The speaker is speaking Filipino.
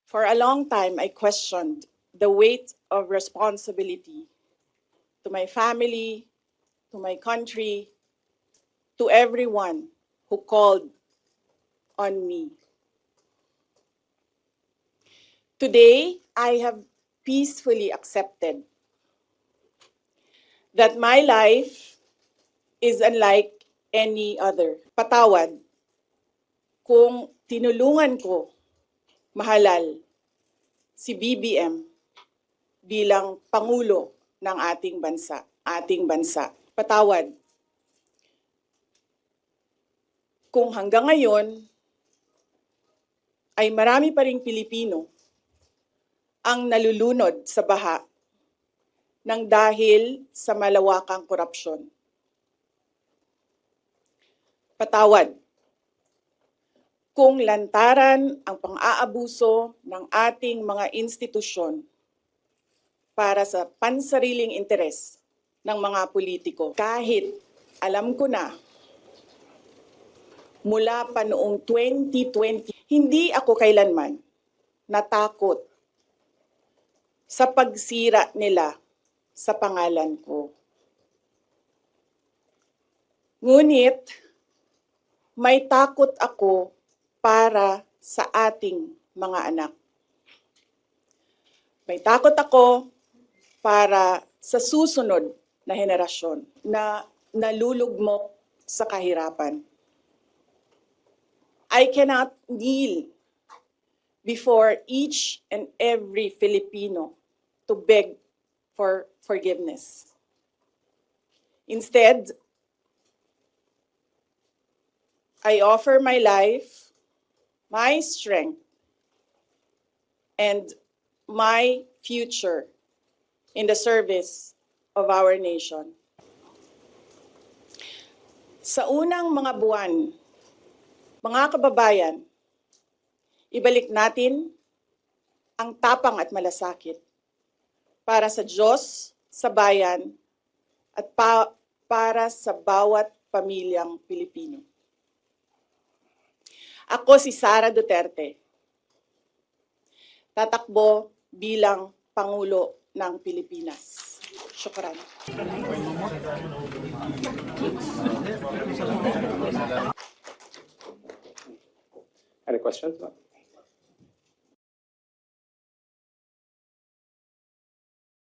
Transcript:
For a long time, I questioned the weight of responsibility to my family, to my country, to everyone who called on me. Today, I have peacefully accepted that my life is unlike any other. Patawad kung tinulungan ko mahalal si BBM bilang Pangulo ng ating bansa. Patawad kung hanggang ngayon ay marami pa ring Pilipino ang nalulunod sa baha ng dahil sa malawakang korupsyon. Patawad kung lantaran ang pang-aabuso ng ating mga institusyon para sa pansariling interes ng mga politiko. Kahit alam ko na mula pa noong 2020, hindi ako kailanman natakot sa pagsira nila sa pangalan ko. Ngunit may takot ako para sa ating mga anak. May takot ako para sa susunod na henerasyon na nalulugmok sa kahirapan. I cannot kneel before each and every Filipino to beg for forgiveness. Instead, I offer my life, my strength, and my future in the service of our nation. Sa unang mga buwan, mga kababayan, ibalik natin ang tapang at malasakit para sa Diyos, sa bayan, at para sa bawat pamilyang Pilipino. Ako si Sara Duterte, tatakbo bilang Pangulo ng Pilipinas. Syukran. Any questions?